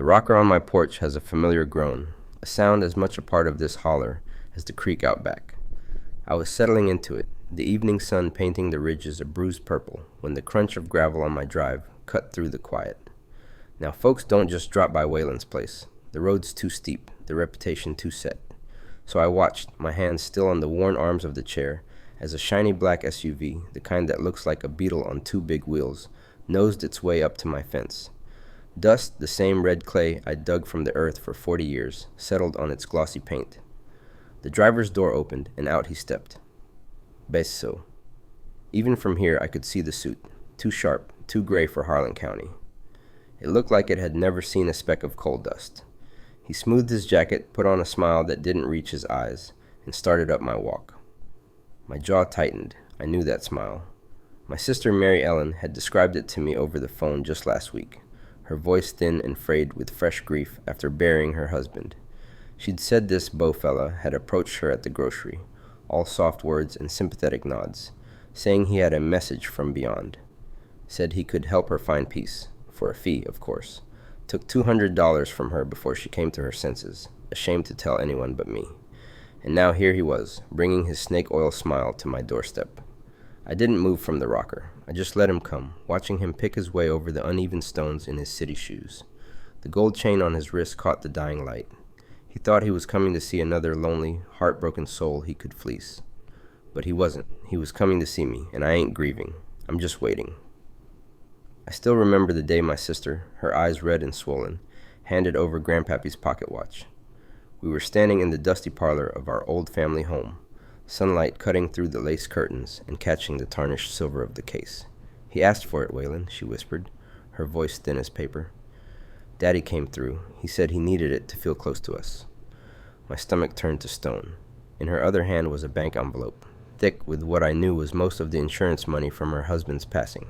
The rocker on my porch has a familiar groan, a sound as much a part of this holler as the creek out back. I was settling into it, the evening sun painting the ridges a bruised purple, when the crunch of gravel on my drive cut through the quiet. Now, folks don't just drop by Waylon's place. The road's too steep, the reputation too set. So I watched, my hands still on the worn arms of the chair, as a shiny black SUV, the kind that looks like a beetle on two big wheels, nosed its way up to my fence. Dust, the same red clay I'd dug from the earth for 40 years, settled on its glossy paint. The driver's door opened, and out he stepped. Beau. Even from here I could see the suit, too sharp, too gray for Harlan County. It looked like it had never seen a speck of coal dust. He smoothed his jacket, put on a smile that didn't reach his eyes, and started up my walk. My jaw tightened. I knew that smile. My sister Mary Ellen had described it to me over the phone just last week, her voice thin and frayed with fresh grief after burying her husband. She'd said this Beau fella had approached her at the grocery, all soft words and sympathetic nods, saying he had a message from beyond. Said he could help her find peace, for a fee, of course. Took $200 from her before she came to her senses, ashamed to tell anyone but me. And now here he was, bringing his snake oil smile to my doorstep. I didn't move from the rocker. I just let him come, watching him pick his way over the uneven stones in his city shoes. The gold chain on his wrist caught the dying light. He thought he was coming to see another lonely, heartbroken soul he could fleece. But he wasn't. He was coming to see me, and I ain't grieving. I'm just waiting. I still remember the day my sister, her eyes red and swollen, handed over Grandpappy's pocket watch. We were standing in the dusty parlor of our old family home, sunlight cutting through the lace curtains and catching the tarnished silver of the case. "He asked for it, Waylon," she whispered, her voice thin as paper. "Daddy came through. He said he needed it to feel close to us." My stomach turned to stone. In her other hand was a bank envelope, thick with what I knew was most of the insurance money from her husband's passing.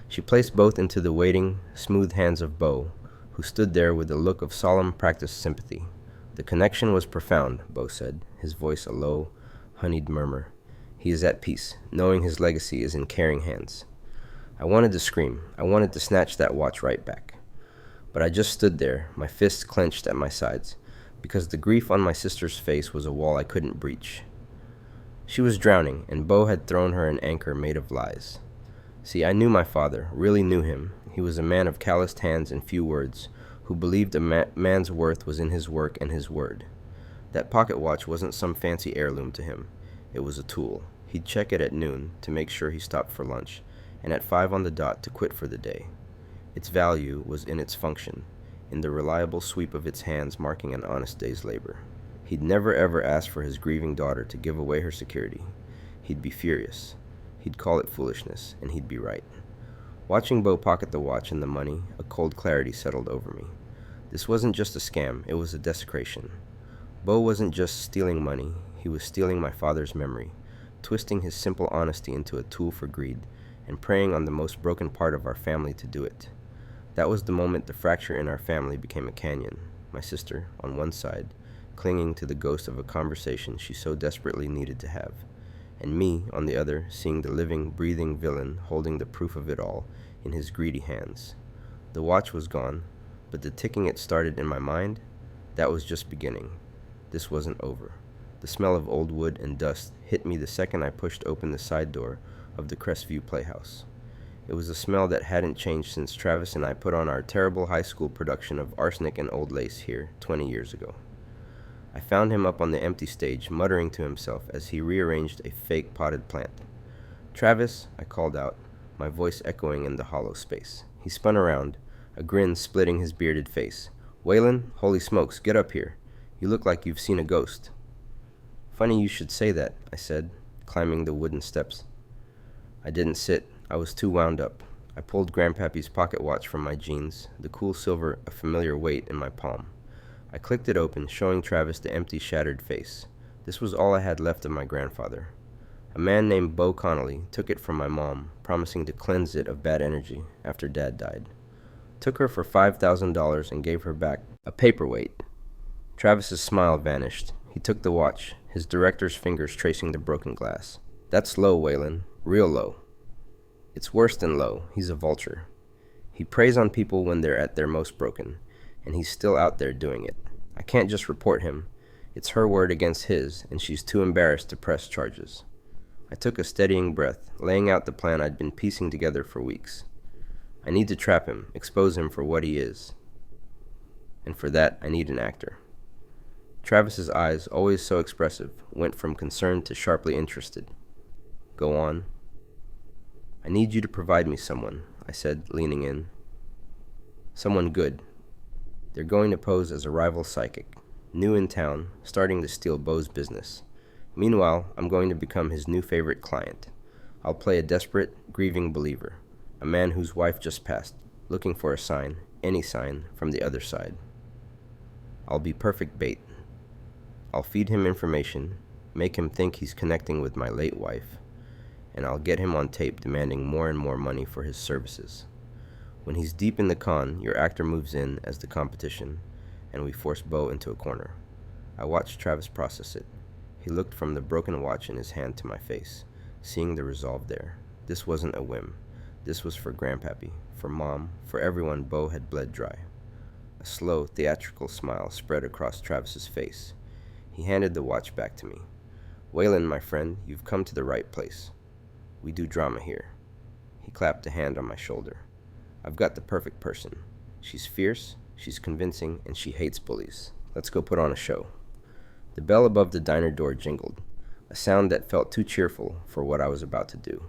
She placed both into the waiting, smooth hands of Beau, who stood there with a look of solemn, practiced sympathy. "The connection was profound," Beau said, his voice a low, honeyed murmur. "He is at peace, knowing his legacy is in caring hands." I wanted to scream. I wanted to snatch that watch right back. But I just stood there, my fists clenched at my sides, because the grief on my sister's face was a wall I couldn't breach. She was drowning, and Beau had thrown her an anchor made of lies. See, I knew my father, really knew him. He was a man of calloused hands and few words, who believed a man's worth was in his work and his word. That pocket watch wasn't some fancy heirloom to him. It was a tool. He'd check it at noon to make sure he stopped for lunch, and at 5 on the dot to quit for the day. Its value was in its function, in the reliable sweep of its hands marking an honest day's labor. He'd never ever ask for his grieving daughter to give away her security. He'd be furious. He'd call it foolishness, and he'd be right. Watching Beau pocket the watch and the money, a cold clarity settled over me. This wasn't just a scam, it was a desecration. Beau wasn't just stealing money, he was stealing my father's memory, twisting his simple honesty into a tool for greed, and preying on the most broken part of our family to do it. That was the moment the fracture in our family became a canyon. My sister, on one side, clinging to the ghost of a conversation she so desperately needed to have, and me, on the other, seeing the living, breathing villain holding the proof of it all in his greedy hands. The watch was gone, but the ticking it started in my mind, that was just beginning. This wasn't over. The smell of old wood and dust hit me the second I pushed open the side door of the Crestview Playhouse. It was a smell that hadn't changed since Travis and I put on our terrible high school production of Arsenic and Old Lace here 20 years ago. I found him up on the empty stage, muttering to himself as he rearranged a fake potted plant. "Travis," I called out, my voice echoing in the hollow space. He spun around, a grin splitting his bearded face. "Waylon, holy smokes, get up here. You look like you've seen a ghost." "Funny you should say that," I said, climbing the wooden steps. I didn't sit. I was too wound up. I pulled Grandpappy's pocket watch from my jeans, the cool silver a familiar weight in my palm. I clicked it open, showing Travis the empty, shattered face. This was all I had left of my grandfather. A man named Beau Connolly took it from my mom, promising to cleanse it of bad energy after Dad died. Took her for $5,000 and gave her back a paperweight. Travis's smile vanished. He took the watch, his director's fingers tracing the broken glass. "That's low, Waylon. Real low." "It's worse than low. He's a vulture. He preys on people when they're at their most broken. and he's still out there doing it. I can't just report him. It's her word against his, and she's too embarrassed to press charges. I took a steadying breath, laying out the plan I'd been piecing together for weeks. I need to trap him, expose him for what he is. And for that, I need an actor. Travis's eyes, always so expressive, went from concerned to sharply interested. Go on. I need you to provide me someone, I said, leaning in. Someone good. They're going to pose as a rival psychic, new in town, starting to steal Beau's business. Meanwhile, I'm going to become his new favorite client. I'll play a desperate, grieving believer, a man whose wife just passed, looking for a sign, any sign, from the other side. I'll be perfect bait. I'll feed him information, make him think he's connecting with my late wife, and I'll get him on tape demanding more and more money for his services. When he's deep in the con, your actor moves in as the competition, and we force Beau into a corner. I watched Travis process it. He looked from the broken watch in his hand to my face, seeing the resolve there. This wasn't a whim. This was for Grandpappy, for Mom, for everyone Beau had bled dry. A slow, theatrical smile spread across Travis's face. He handed the watch back to me. Waylon, my friend, you've come to the right place. We do drama here. He clapped a hand on my shoulder. I've got the perfect person. She's fierce, she's convincing, and she hates bullies. Let's go put on a show. The bell above the diner door jingled, a sound that felt too cheerful for what I was about to do.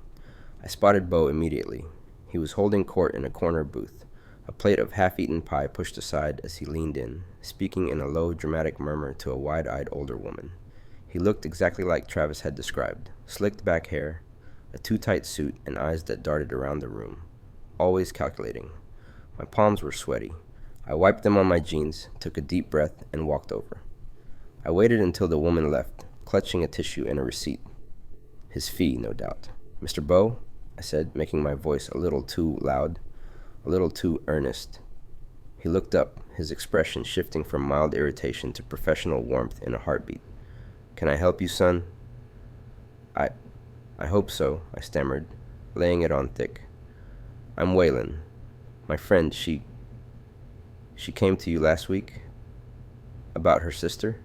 I spotted Beau immediately. He was holding court in a corner booth, a plate of half-eaten pie pushed aside as he leaned in, speaking in a low, dramatic murmur to a wide-eyed older woman. He looked exactly like Travis had described, slicked back hair, a too-tight suit, and eyes that darted around the room, always calculating. My palms were sweaty. I wiped them on my jeans, took a deep breath, and walked over. I waited until the woman left, clutching a tissue and a receipt. His fee, no doubt. Mr. Beau, I said, making my voice a little too loud, a little too earnest. He looked up, his expression shifting from mild irritation to professional warmth in a heartbeat. Can I help you, son? I hope so, I stammered, laying it on thick. I'm Waylon. My friend, she came to you last week? About her sister?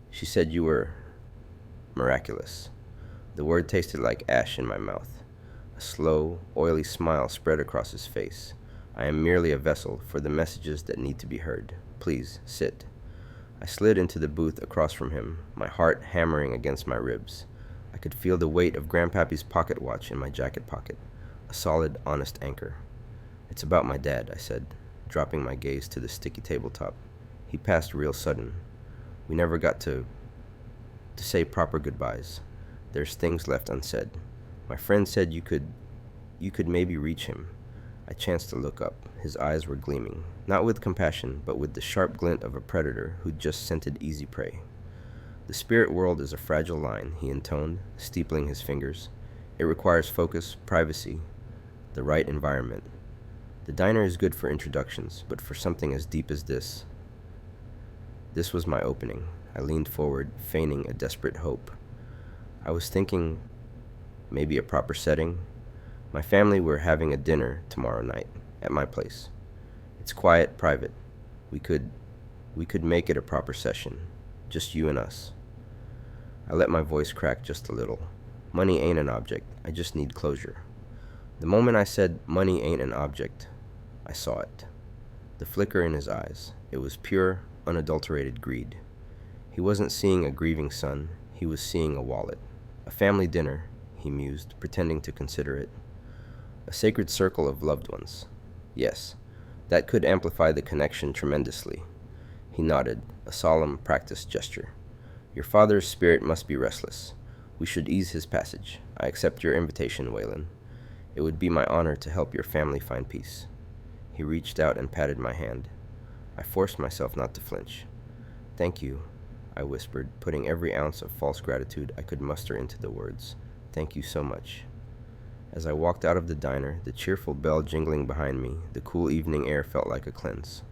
She said you were miraculous. The word tasted like ash in my mouth. A slow, oily smile spread across his face. I am merely a vessel for the messages that need to be heard. Please, sit. I slid into the booth across from him, my heart hammering against my ribs. I could feel the weight of Grandpappy's pocket watch in my jacket pocket, a solid, honest anchor. It's about my dad, I said, dropping my gaze to the sticky tabletop. He passed real sudden. We never got to say proper goodbyes. There's things left unsaid. My friend said you could maybe reach him. I chanced to look up. His eyes were gleaming, not with compassion, but with the sharp glint of a predator who'd just scented easy prey. The spirit world is a fragile line, he intoned, steepling his fingers. It requires focus, privacy, the right environment. The diner is good for introductions, but for something as deep as this. This was my opening. I leaned forward, feigning a desperate hope. I was thinking maybe a proper setting. My family were having a dinner tomorrow night at my place. It's quiet, private. We could make it a proper session, just you and us. I let my voice crack just a little. Money ain't an object. I just need closure. The moment I said money ain't an object, I saw it. The flicker in his eyes. It was pure, unadulterated greed. He wasn't seeing a grieving son. He was seeing a wallet. A family dinner, he mused, pretending to consider it. A sacred circle of loved ones. Yes, that could amplify the connection tremendously. He nodded, a solemn, practiced gesture. Your father's spirit must be restless. We should ease his passage. I accept your invitation, Waylon. It would be my honor to help your family find peace. He reached out and patted my hand. I forced myself not to flinch. Thank you, I whispered, putting every ounce of false gratitude I could muster into the words. Thank you so much. As I walked out of the diner, the cheerful bell jingling behind me, the cool evening air felt like a cleanse.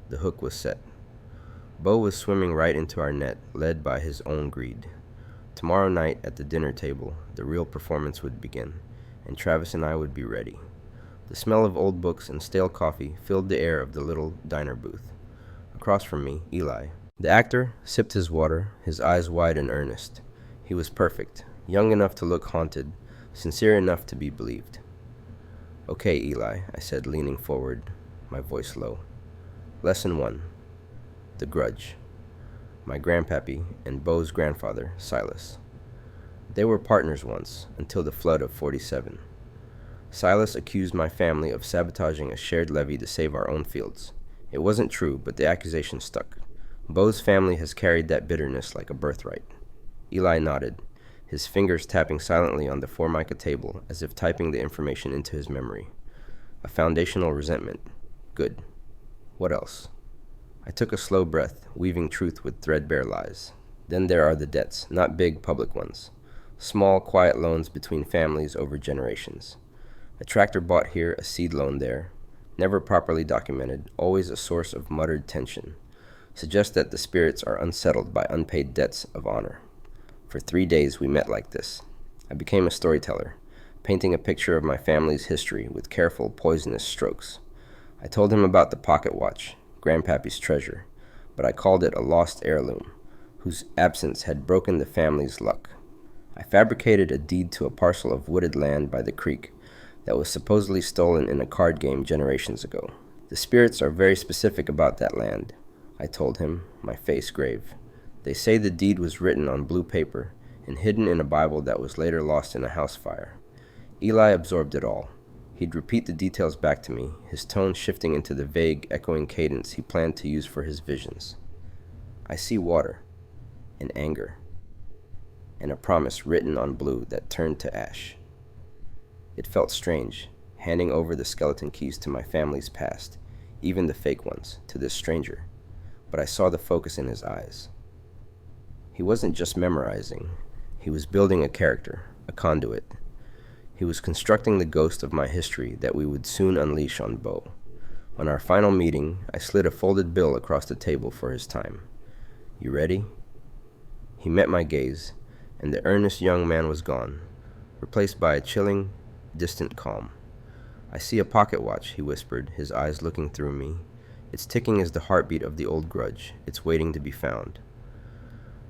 The hook was set. Beau was swimming right into our net, led by his own greed. Tomorrow night at the dinner table, the real performance would begin, and Travis and I would be ready. The smell of old books and stale coffee filled the air of the little diner booth. Across from me, Eli. The actor sipped his water, his eyes wide and earnest. He was perfect, young enough to look haunted, sincere enough to be believed. "Okay, Eli," I said, leaning forward, my voice low. Lesson 1. The Grudge. My Grandpappy and Beau's grandfather, Silas. They were partners once, until the flood of 47. Silas accused my family of sabotaging a shared levee to save our own fields. It wasn't true, but the accusation stuck. Beau's family has carried that bitterness like a birthright. Eli nodded, his fingers tapping silently on the Formica table as if typing the information into his memory. A foundational resentment. Good. What else? I took a slow breath, weaving truth with threadbare lies. Then there are the debts, not big public ones. Small, quiet loans between families over generations. A tractor bought here, a seed loan there. Never properly documented, always a source of muttered tension. Suggests that the spirits are unsettled by unpaid debts of honor. For 3 days we met like this. I became a storyteller, painting a picture of my family's history with careful, poisonous strokes. I told him about the pocket watch, Grandpappy's treasure, but I called it a lost heirloom, whose absence had broken the family's luck. I fabricated a deed to a parcel of wooded land by the creek that was supposedly stolen in a card game generations ago. The spirits are very specific about that land, I told him, my face grave. They say the deed was written on blue paper and hidden in a Bible that was later lost in a house fire. Eli absorbed it all. He'd repeat the details back to me, his tone shifting into the vague, echoing cadence he planned to use for his visions. I see water, and anger, and a promise written on blue that turned to ash. It felt strange, handing over the skeleton keys to my family's past, even the fake ones, to this stranger. But I saw the focus in his eyes. He wasn't just memorizing. He was building a character, a conduit. He was constructing the ghost of my history that we would soon unleash on Beau. On our final meeting, I slid a folded bill across the table for his time. "You ready?" He met my gaze, and the earnest young man was gone, replaced by a chilling, distant calm. "I see a pocket watch," he whispered, his eyes looking through me. "Its ticking is the heartbeat of the old grudge. It's waiting to be found."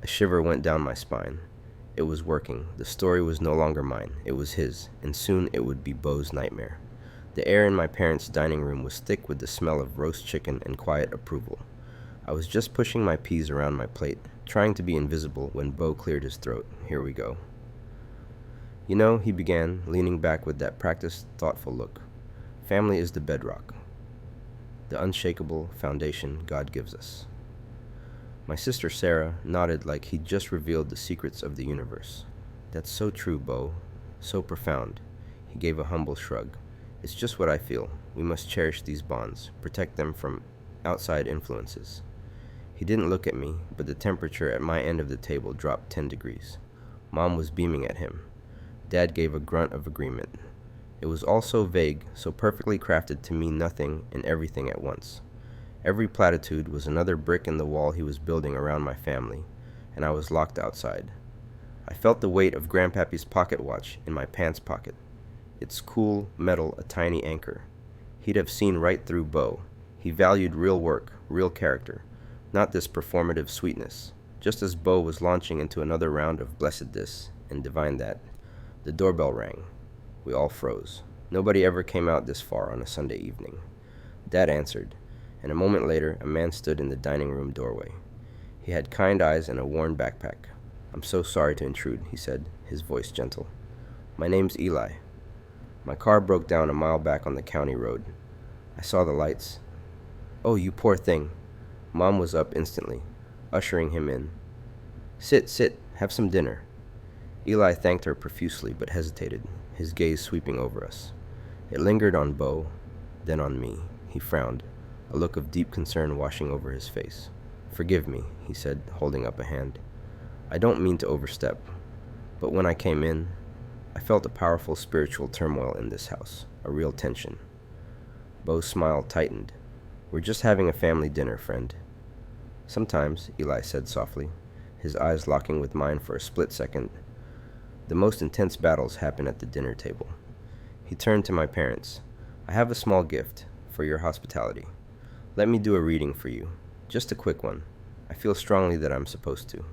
A shiver went down my spine. It was working. The story was no longer mine. It was his, and soon it would be Beau's nightmare. The air in my parents' dining room was thick with the smell of roast chicken and quiet approval. I was just pushing my peas around my plate, trying to be invisible, when Beau cleared his throat. "Here we go." "You know," he began, leaning back with that practiced, thoughtful look, "family is the bedrock, the unshakable foundation God gives us." My sister Sarah nodded like he'd just revealed the secrets of the universe. "That's so true, Beau. So profound." He gave a humble shrug. "It's just what I feel. We must cherish these bonds, protect them from outside influences." He didn't look at me, but the temperature at my end of the table dropped 10 degrees. Mom was beaming at him. Dad gave a grunt of agreement. It was all so vague, so perfectly crafted to mean nothing and everything at once. Every platitude was another brick in the wall he was building around my family, and I was locked outside. I felt the weight of Grandpappy's pocket watch in my pants pocket. Its cool metal a tiny anchor. He'd have seen right through Beau. He valued real work, real character, not this performative sweetness. Just as Beau was launching into another round of blessed this and divine that, the doorbell rang. We all froze. Nobody ever came out this far on a Sunday evening. Dad answered, and a moment later a man stood in the dining room doorway. He had kind eyes and a worn backpack. "I'm so sorry to intrude," he said, his voice gentle. "My name's Eli. My car broke down a mile back on the county road. I saw the lights." "Oh, you poor thing." Mom was up instantly, ushering him in. Sit, have some dinner." Eli thanked her profusely but hesitated, his gaze sweeping over us. It lingered on Beau, then on me. He frowned, a look of deep concern washing over his face. "Forgive me," he said, holding up a hand. "I don't mean to overstep, but when I came in, I felt a powerful spiritual turmoil in this house, a real tension." Beau's smile tightened. "We're just having a family dinner, friend." "Sometimes," Eli said softly, his eyes locking with mine for a split second. "The most intense battles happen at the dinner table." He turned to my parents. "I have a small gift for your hospitality. Let me do a reading for you. Just a quick one. I feel strongly that I'm supposed to.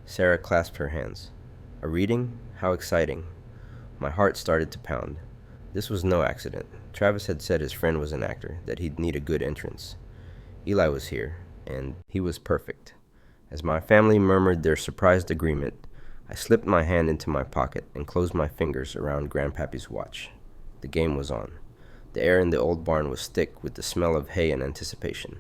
Sarah clasped her hands. A reading? How exciting. My heart started to pound. This was no accident. Travis had said his friend was an actor, that he'd need a good entrance. Eli was here, and he was perfect. As my family murmured their surprised agreement, I slipped my hand into my pocket and closed my fingers around Grandpappy's watch. The game was on. The air in the old barn was thick with the smell of hay and anticipation.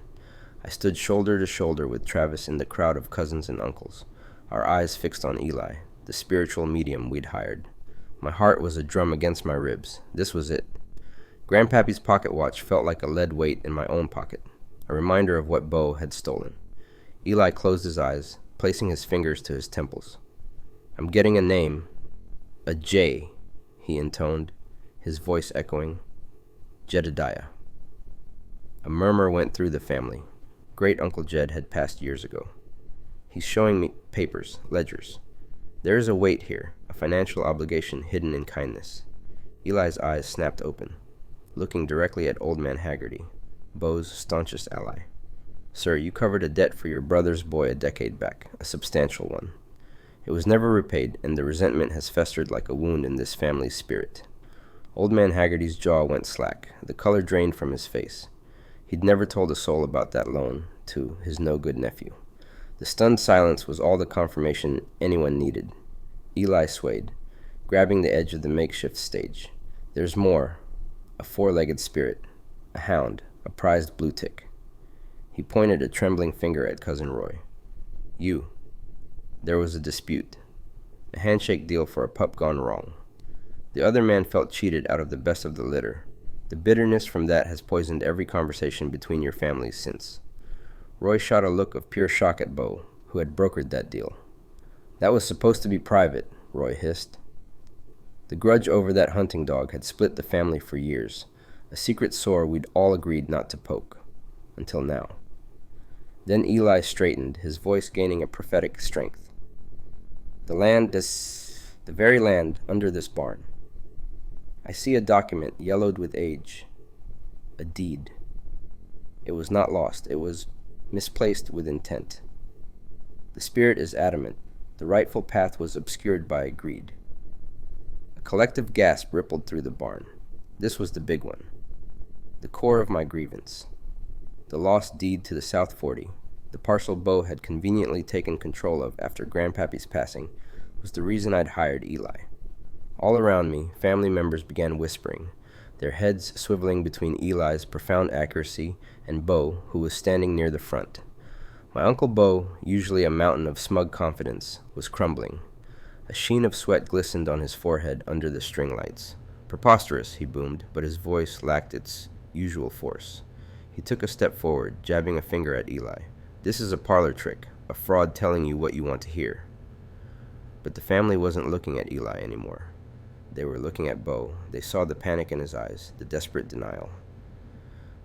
I stood shoulder to shoulder with Travis in the crowd of cousins and uncles, our eyes fixed on Eli, the spiritual medium we'd hired. My heart was a drum against my ribs. This was it. Grandpappy's pocket watch felt like a lead weight in my own pocket, a reminder of what Beau had stolen. Eli closed his eyes, placing his fingers to his temples. I'm getting a name. A J, he intoned, his voice echoing. Jedediah. A murmur went through the family. Great Uncle Jed had passed years ago. He's showing me papers, ledgers. There is a weight here, a financial obligation hidden in kindness. Eli's eyes snapped open, looking directly at Old Man Haggerty, Beau's staunchest ally. Sir, you covered a debt for your brother's boy a decade back, a substantial one. It was never repaid, and the resentment has festered like a wound in this family's spirit. Old Man Haggerty's jaw went slack, the color drained from his face. He'd never told a soul about that loan to his no-good nephew. The stunned silence was all the confirmation anyone needed. Eli swayed, grabbing the edge of the makeshift stage. There's more. A four-legged spirit. A hound. A prized blue tick. He pointed a trembling finger at Cousin Roy. You. There was a dispute. A handshake deal for a pup gone wrong. The other man felt cheated out of the best of the litter. The bitterness from that has poisoned every conversation between your families since. Roy shot a look of pure shock at Beau, who had brokered that deal. That was supposed to be private, Roy hissed. The grudge over that hunting dog had split the family for years, a secret sore we'd all agreed not to poke. Until now. Then Eli straightened, his voice gaining a prophetic strength. The very land under this barn. I see a document yellowed with age. A deed. It was not lost. It was misplaced with intent. The spirit is adamant. The rightful path was obscured by greed. A collective gasp rippled through the barn. This was the big one. The core of my grievance. The lost deed to the South 40, the parcel Beau had conveniently taken control of after Grandpappy's passing, was the reason I'd hired Eli. All around me, family members began whispering, their heads swiveling between Eli's profound accuracy and Beau, who was standing near the front. My Uncle Beau, usually a mountain of smug confidence, was crumbling. A sheen of sweat glistened on his forehead under the string lights. Preposterous, he boomed, but his voice lacked its usual force. He took a step forward, jabbing a finger at Eli. This is a parlor trick, a fraud telling you what you want to hear. But the family wasn't looking at Eli anymore. They were looking at Beau. They saw the panic in his eyes, the desperate denial.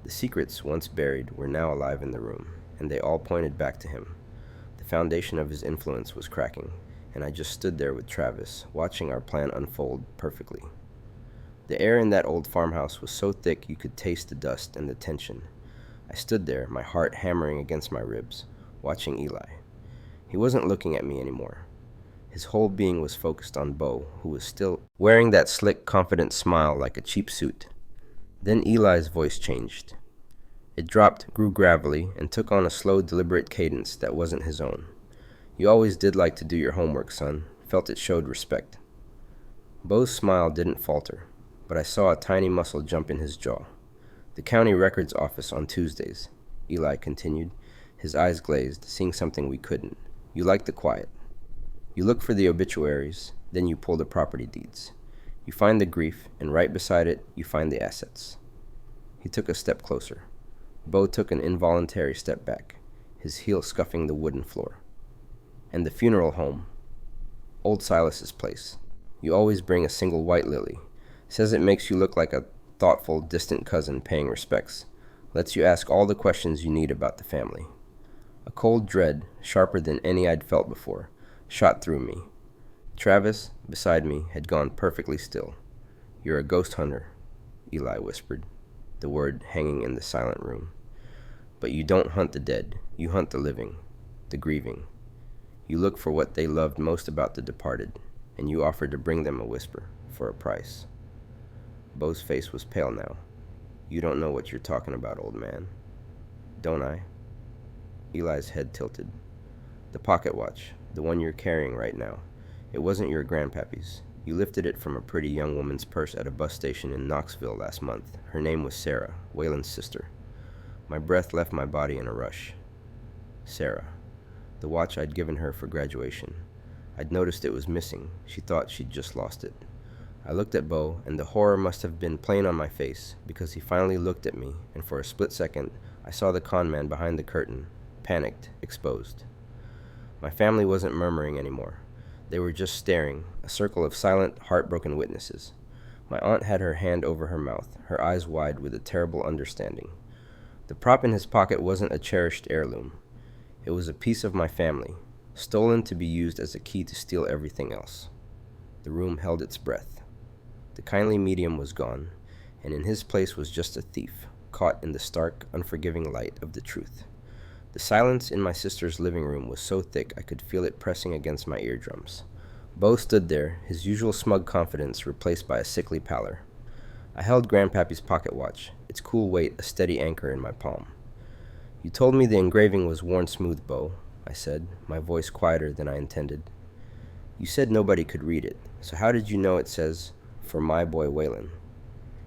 The secrets, once buried, were now alive in the room, and they all pointed back to him. The foundation of his influence was cracking, and I just stood there with Travis, watching our plan unfold perfectly. The air in that old farmhouse was so thick you could taste the dust and the tension. I stood there, my heart hammering against my ribs, watching Eli. He wasn't looking at me anymore. His whole being was focused on Beau, who was still wearing that slick, confident smile like a cheap suit. Then Eli's voice changed. It dropped, grew gravelly, and took on a slow, deliberate cadence that wasn't his own. You always did like to do your homework, son. Felt it showed respect. Beau's smile didn't falter, but I saw a tiny muscle jump in his jaw. The county records office on Tuesdays, Eli continued, his eyes glazed, seeing something we couldn't. You like the quiet. You look for the obituaries, then you pull the property deeds. You find the grief, and right beside it, you find the assets. He took a step closer. Beau took an involuntary step back, his heel scuffing the wooden floor. And the funeral home. Old Silas's place. You always bring a single white lily. Says it makes you look like a thoughtful, distant cousin paying respects. Lets you ask all the questions you need about the family. A cold dread, sharper than any I'd felt before, shot through me. Travis, beside me, had gone perfectly still. You're a ghost hunter, Eli whispered, the word hanging in the silent room. But you don't hunt the dead. You hunt the living, the grieving. You look for what they loved most about the departed, and you offer to bring them a whisper for a price. Beau's face was pale now. You don't know what you're talking about, old man. Don't I? Eli's head tilted. The pocket watch, the one you're carrying right now. It wasn't your grandpappy's. You lifted it from a pretty young woman's purse at a bus station in Knoxville last month. Her name was Sarah, Waylon's sister. My breath left my body in a rush. Sarah. The watch I'd given her for graduation. I'd noticed it was missing. She thought she'd just lost it. I looked at Beau, and the horror must have been plain on my face, because he finally looked at me, and for a split second, I saw the con man behind the curtain, panicked, exposed. My family wasn't murmuring anymore. They were just staring, a circle of silent, heartbroken witnesses. My aunt had her hand over her mouth, her eyes wide with a terrible understanding. The prop in his pocket wasn't a cherished heirloom. It was a piece of my family, stolen to be used as a key to steal everything else. The room held its breath. The kindly medium was gone, and in his place was just a thief, caught in the stark, unforgiving light of the truth. The silence in my sister's living room was so thick I could feel it pressing against my eardrums. Beau stood there, his usual smug confidence replaced by a sickly pallor. I held Grandpappy's pocket watch, its cool weight a steady anchor in my palm. You told me the engraving was worn smooth, Beau, I said, my voice quieter than I intended. You said nobody could read it, so how did you know it says, "For my boy Waylon"?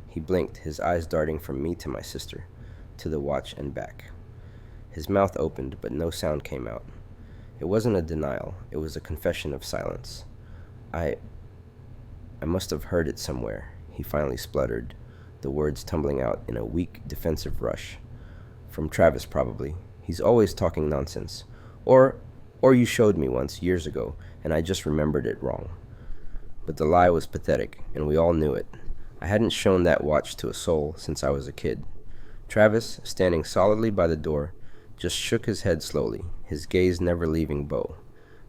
He blinked, his eyes darting from me to my sister, to the watch and back. His mouth opened, but no sound came out. It wasn't a denial, it was a confession of silence. I must have heard it somewhere, he finally spluttered, the words tumbling out in a weak, defensive rush. From Travis, probably. He's always talking nonsense. Or you showed me once, years ago, and I just remembered it wrong. But the lie was pathetic, and we all knew it. I hadn't shown that watch to a soul since I was a kid. Travis, standing solidly by the door, just shook his head slowly, his gaze never leaving Beau.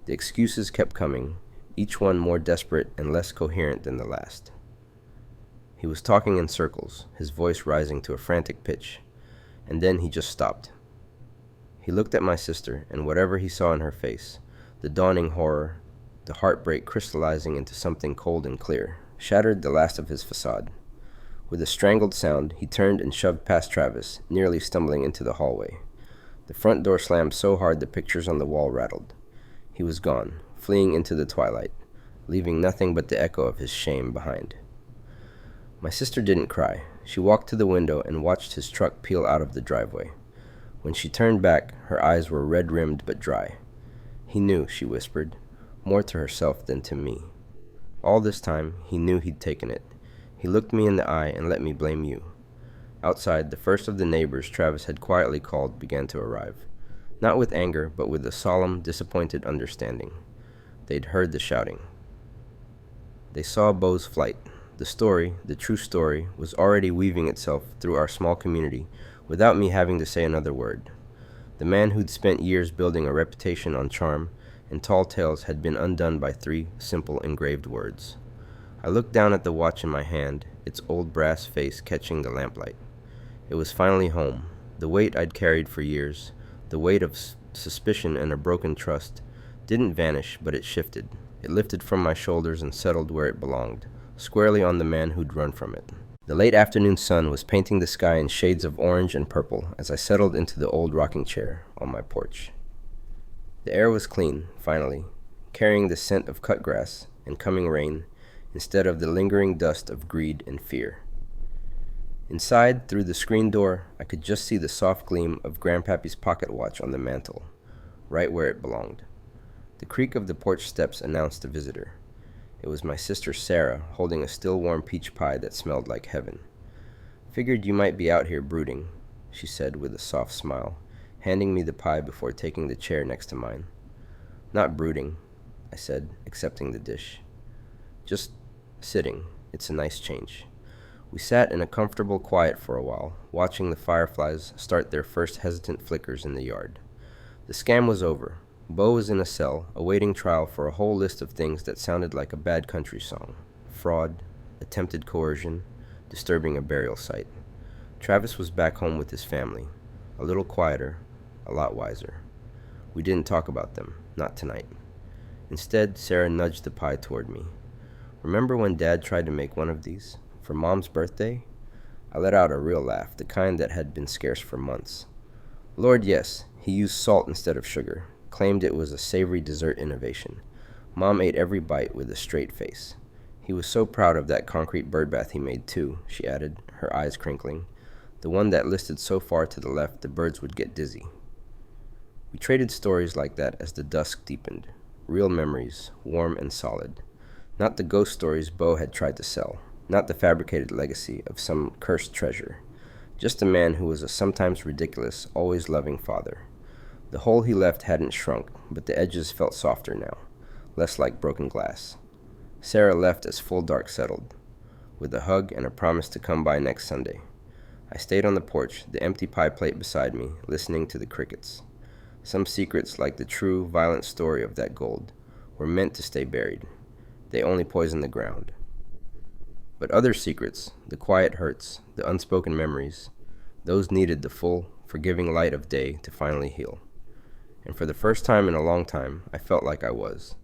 The excuses kept coming, each one more desperate and less coherent than the last. He was talking in circles, his voice rising to a frantic pitch, and then he just stopped. He looked at my sister, and whatever he saw in her face, the dawning horror, the heartbreak crystallizing into something cold and clear, shattered the last of his facade. With a strangled sound, he turned and shoved past Travis, nearly stumbling into the hallway. The front door slammed so hard the pictures on the wall rattled. He was gone, fleeing into the twilight, leaving nothing but the echo of his shame behind. My sister didn't cry. She walked to the window and watched his truck peel out of the driveway. When she turned back, her eyes were red-rimmed but dry. He knew, she whispered, more to herself than to me. All this time, he knew he'd taken it. He looked me in the eye and let me blame you. Outside, the first of the neighbors Travis had quietly called began to arrive. Not with anger, but with a solemn, disappointed understanding. They'd heard the shouting. They saw Beau's flight. The story, the true story, was already weaving itself through our small community without me having to say another word. The man who'd spent years building a reputation on charm and tall tales had been undone by 3 simple engraved words. I looked down at the watch in my hand, its old brass face catching the lamplight. It was finally home. The weight I'd carried for years, the weight of suspicion and a broken trust, didn't vanish, but it shifted. It lifted from my shoulders and settled where it belonged, squarely on the man who'd run from it. The late afternoon sun was painting the sky in shades of orange and purple as I settled into the old rocking chair on my porch. The air was clean, finally, carrying the scent of cut grass and coming rain instead of the lingering dust of greed and fear. Inside, through the screen door, I could just see the soft gleam of Grandpappy's pocket watch on the mantel, right where it belonged. The creak of the porch steps announced a visitor. It was my sister Sarah, holding a still-warm peach pie that smelled like heaven. "Figured you might be out here brooding," she said with a soft smile, handing me the pie before taking the chair next to mine. "Not brooding," I said, accepting the dish. "Just sitting. It's a nice change." We sat in a comfortable quiet for a while, watching the fireflies start their first hesitant flickers in the yard. The scam was over. Beau was in a cell, awaiting trial for a whole list of things that sounded like a bad country song. Fraud, attempted coercion, disturbing a burial site. Travis was back home with his family. A little quieter, a lot wiser. We didn't talk about them, not tonight. Instead, Sarah nudged the pie toward me. Remember when Dad tried to make one of these? For Mom's birthday? I let out a real laugh, the kind that had been scarce for months. Lord, yes, he used salt instead of sugar, claimed it was a savory dessert innovation. Mom ate every bite with a straight face. He was so proud of that concrete birdbath he made, too, she added, her eyes crinkling. The one that listed so far to the left the birds would get dizzy. We traded stories like that as the dusk deepened. Real memories, warm and solid. Not the ghost stories Beau had tried to sell. Not the fabricated legacy of some cursed treasure. Just a man who was a sometimes ridiculous, always loving father. The hole he left hadn't shrunk, but the edges felt softer now, less like broken glass. Sarah left as full dark settled, with a hug and a promise to come by next Sunday. I stayed on the porch, the empty pie plate beside me, listening to the crickets. Some secrets, like the true, violent story of that gold, were meant to stay buried. They only poison the ground. But other secrets, the quiet hurts, the unspoken memories, those needed the full, forgiving light of day to finally heal. And for the first time in a long time, I felt like I was.